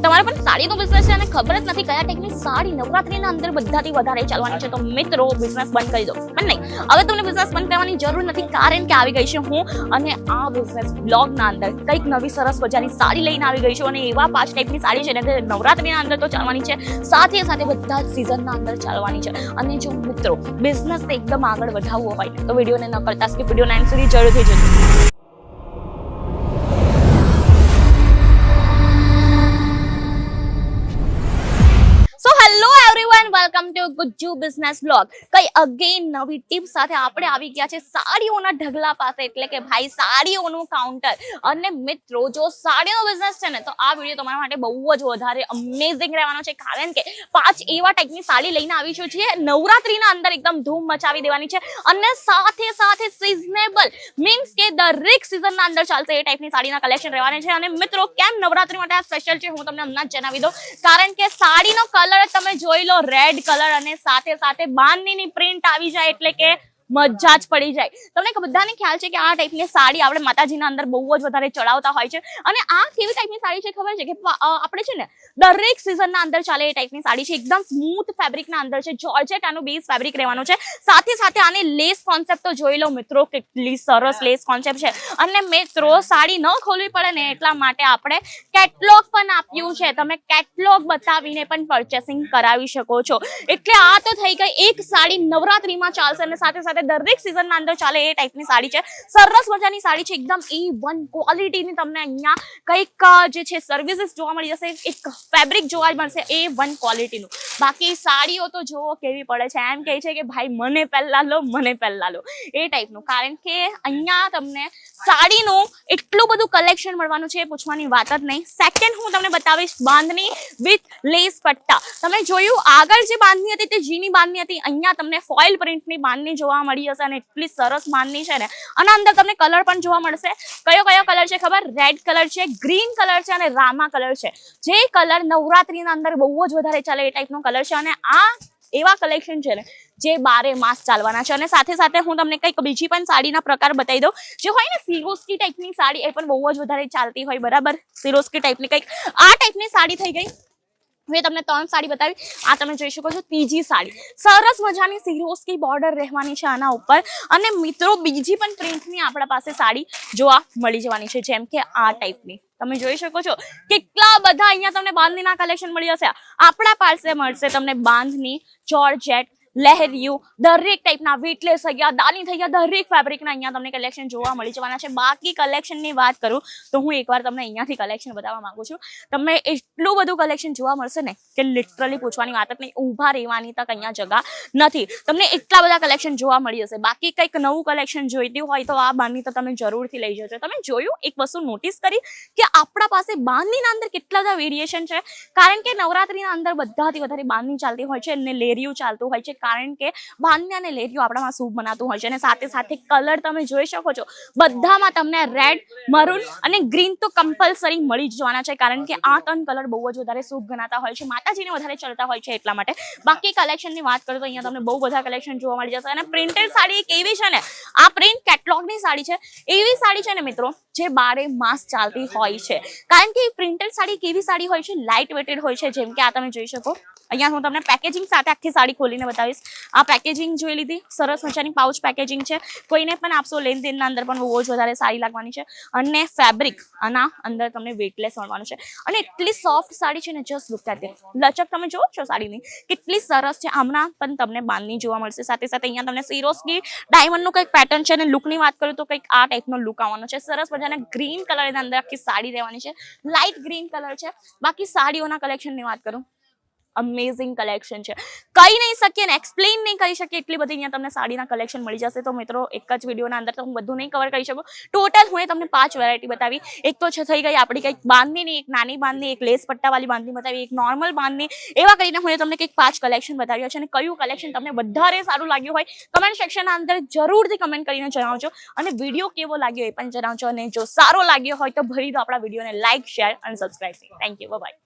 તમારે પણ સાડીનો બિઝનેસ છે અને ખબર જ નથી કયા ટાઈપની સાડી નવરાત્રીના અંદર બધાથી વધારે ચાલવાની છે, તો મિત્રો બિઝનેસ બંધ કરી દો. પણ નહીં, હવે તમને બિઝનેસ બંધ કરવાની જરૂર નથી, કારણ કે આવી ગઈ છે હું અને આ બિઝનેસ બ્લોગના અંદર કંઈક નવી સરસ મજાની સાડી લઈને આવી ગઈ છું. અને એવા 5 ટાઈપની સાડી છે ને નવરાત્રીના અંદર તો ચાલવાની છે, સાથે સાથે બધા જ સિઝનના અંદર ચાલવાની છે. અને જો મિત્રો બિઝનેસ એકદમ આગળ વધારવો હોય તો વિડીયોને ન કરતા સ્કીપ વિડીયોના એન્ડ સુધી જરૂરથી જોજો. Hello everyone, welcome to Gujju business blog. કઈ અગેન નવી ટીપ સાથે આપણે આવી ગયા છે સાડીઓના ઢગલા પાસે, એટલે કે ભાઈ સાડીઓનું કાઉન્ટર. અને મિત્રો જો સાડીનો બિઝનેસ છે ને તો આ વિડીયો તમારા માટે બહુ જ વધારે અમેઝિંગ રહેવાનો છે, કારણ કે 5 એવા ટાઈપની સાડી લઈને આવી છું જે નવરાત્રીના અંદર એકદમ ધૂમ મચાવી દેવાની છે. અને સાથે સાથે સિઝનેબલ મીન્સ કે દરેક સિઝનના અંદર ચાલશે એ ટાઈપની સાડીના કલેક્શન રહેવાના છે. અને મિત્રો કેમ નવરાત્રી માટે આ સ્પેશિયલ છે હું તમને હમણાં જ જણાવી દઉં, કારણ કે સાડીનો કલર તમે જોઈ લો, રેડ કલર અને સાથે સાથે બાંધણીની પ્રિન્ટ આવી જાય એટલે કે મજા જ પડી જાય. તમને બધાને ખ્યાલ છે કે આ ટાઈપની સાડી આપણે માતાજીના અંદર બહુ જ વધારે ચડાવતા હોય છે. અને આ કેવી ટાઈપની સાડી છે ખબર છે કે આપણે છે ને દરેક સિઝનના અંદર ચાલે એ ટાઈપની સાડી છે. એકદમ સ્મૂથ ફેબ્રિકના અંદર છે, જોર્જેટ આનું બેઝ ફેબ્રિક રહેવાનું છે. સાથે સાથે આની લેસ કોન્સેપ્ટ તો જોઈ લો મિત્રો, કેટલી સરસ લેસ કોન્સેપ્ટ છે. અને મિત્રો સાડી ન ખોલવી પડે ને એટલા માટે આપણે કેટલોગ પણ આપ્યું છે, તમે કેટલોગ બતાવીને પણ પરચેસિંગ કરાવી શકો છો. એટલે આ તો થઈ ગઈ એક સાડી નવરાત્રીમાં ચાલશે અને સાથે સાથે દરેક સિઝનના અંદર ચાલે એ ટાઈપની સાડી છે. સરસ મજાની સાડી છે, એકદમ A1 ક્વોલિટીની. તમને અહીંયા કંઈક જે છે સર્વિસીસ જોવા મળી જશે, એક ફેબ્રિક જોવા મળશે A1 ક્વોલિટીનું. બાકી સાડીઓ તો જોવો કેવી પડે છે, એમ કહે છે કે ભાઈ મને પહેલા લો, મને પહેલા લો એ ટાઈપનું. કારણ કે અહીંયા તમને સાડીનું એટલું બધું કલેક્શન મળવાનું છે, પૂછવાની વાત જ નહીં. સેકન્ડ હું તમને બતાવીશ બાંધણી વિથ લેસ પટ્ટા. તમે જોયું આગળ જે બાંધણી હતી તે જીની બાંધણી હતી, અહીંયા તમને ફોઇલ પ્રિન્ટની બાંધણી જોવા મળી હશે. અને એટલી સરસ બાંધણી છે ને, અને અંદર તમને કલર પણ જોવા મળશે. કયો કયો કલર છે ખબર? રેડ કલર છે, ગ્રીન કલર છે અને રામા કલર છે. જે કલર નવરાત્રીના અંદર બહુ જ વધારે ચાલે એ ટાઈપનો કલર છે. અને આ એવા કલેક્શન છે ને જે 12 માસ ચાલવાના છે. અને સાથે સાથે હું તમને કંઈક બીજી પણ સાડીના પ્રકાર બતાવી દઉં, જે હોય ને સિરોસ્કી ટાઈપની સાડી, એ પણ બહુ જ વધારે ચાલતી હોય, બરાબર. સિરોસ્કી ટાઈપની કંઈક આ ટાઈપની સાડી થઈ ગઈ. મેં તમને 3 સાડી બતાવી. આ તમે જોઈ શકો છો ત્રીજી સાડી, સરસ મજાની સિરોસ્કી બોર્ડર રહેવાની છે આના ઉપર. અને મિત્રો બીજી પણ પ્રિન્ટની આપણા પાસે સાડી જોવા મળી જવાની છે, જેમ કે આ ટાઈપની તમે જોઈ શકો છો. કેટલા બધા અહીંયા તમને બાંધણીના કલેક્શન મળી જશે. આપણા પાસે મળશે તમને બાંધણી, જોર્જેટ, લહેરિયું, દરેક ટાઈપના વેટલેસ થઈ ગયા, દાની થઈ ગયા, દરેક ફેબ્રિકના અહીંયા તમને કલેક્શન જોવા મળી જવાના છે. બાકી કલેક્શનની વાત કરું તો હું એકવાર તમને અહીંયાથી કલેક્શન બતાવવા માંગુ છું. તમને એટલું બધું કલેક્શન જોવા મળશે ને કે લિટરલી પૂછવાની વાત જ નહીં, ઊભા રહેવાની તક અહીંયા જગા નથી. તમને એટલા બધા કલેક્શન જોવા મળી જશે. બાકી કંઈક નવું કલેક્શન જોઈતું હોય તો આ બાંધણી તો તમે જરૂરથી લઈ જજો. તમે જોયું, એક વસ્તુ નોટિસ કરી કે આપણા પાસે બાંધણીના અંદર કેટલા બધા વેરિએશન છે, કારણ કે નવરાત્રીના અંદર બધાથી વધારે બાંધણી ચાલતી હોય છે અને લેરિયું ચાલતું હોય છે, કારણ કે બાંધણી અને લેરિયું આપણામાં શુભ બનાતું હોય છે. અને સાથે સાથે કલર તમે જોઈ શકો છો, બધામાં તમને રેડ, મરૂન અને ગ્રીન તો કમ્પલસરી મળી જવાના છે, કારણ કે આ 3 કલર બહુ જ વધારે શુભ ગણાતા હોય છે, માતાજીને વધારે ચડતા હોય છે એટલા માટે. બાકી કલેક્શનની વાત કરું તો અહીંયા તમને બહુ બધા કલેક્શન જોવા મળી જશે. અને પ્રિન્ટેડ સાડી એક એવી છે ને, આ પ્રિન્ટ કેટલોગની સાડી છે, એવી સાડી છે ને મિત્રો જે 12 માસ ચાલતી હોય છે. કારણ કે પ્રિન્ટેડ સાડી કેવી સાડી હોય છે, લાઇટ વેટેડ હોય છે. જેમ કે આ તમે જોઈ શકો, અહીંયા હું તમને પેકેજિંગ સાથે આખી સાડી ખોલીને બતાવીશ. આ પેકેજિંગ જોઈ લીધી, સરસ મજાની પાઉચ પેકેજિંગ છે. કોઈને પણ આપશો લેનદેનના અંદર પણ બહુ જ વધારે સારી લાગવાની છે. અને ફેબ્રિક આના અંદર તમને વેટલેસ મળવાનું છે. અને એટલી સોફ્ટ સાડી છે ને, જસ્ટ લુક એટ ઇટ. લચક તમે જોવો છો સાડીની કેટલી સરસ છે. આમના પણ તમને બાંધણી જોવા મળશે. સાથે સાથે અહીંયા તમને સિરોસ્કી ડાયમંડનું કંઈક પેટર્ન છે. અને લુકની વાત કરું તો કંઈક આ ટાઈપનો લુક આવવાનો છે. સરસ મજાના ગ્રીન કલરની અંદર આખી સાડી રહેવાની છે, લાઇટ ગ્રીન કલર છે. બાકી સાડીઓના કલેક્શનની વાત કરું, અમેઝિંગ કલેક્શન છે, કહી નહીં શકીએ ને એક્સપ્લેન નહીં કરી શકીએ એટલી બધી અહીંયા તમને સાડીના કલેક્શન મળી જશે. તો મિત્રો એક જ વિડીયોના અંદર તો હું બધું નહીં કવર કરી શકું. ટોટલ હું તમને 5 વેરાયટી બતાવી. એક તો છે થઈ ગઈ આપણી કંઈક બાંધણીની, એક નાની બાંધણી, એક લેસ પટ્ટાવાળી બાંધણી બતાવી, એક નોર્મલ બાંધણી. એવા કરીને હું તમને કંઈક 5 કલેક્શન બતાવ્યા છે. અને કયું કલેક્શન તમને વધારે સારું લાગ્યું હોય કમેન્ટ સેક્શનના અંદર જરૂરથી કમેન્ટ કરીને જણાવજો. અને વિડીયો કેવો લાગ્યો એ પણ જણાવજો. અને જો સારો લાગ્યો હોય તો ભરી દો આપણા વિડીયોને લાઇક, શેર અને સબસ્ક્રાઇબ. Thank you, by.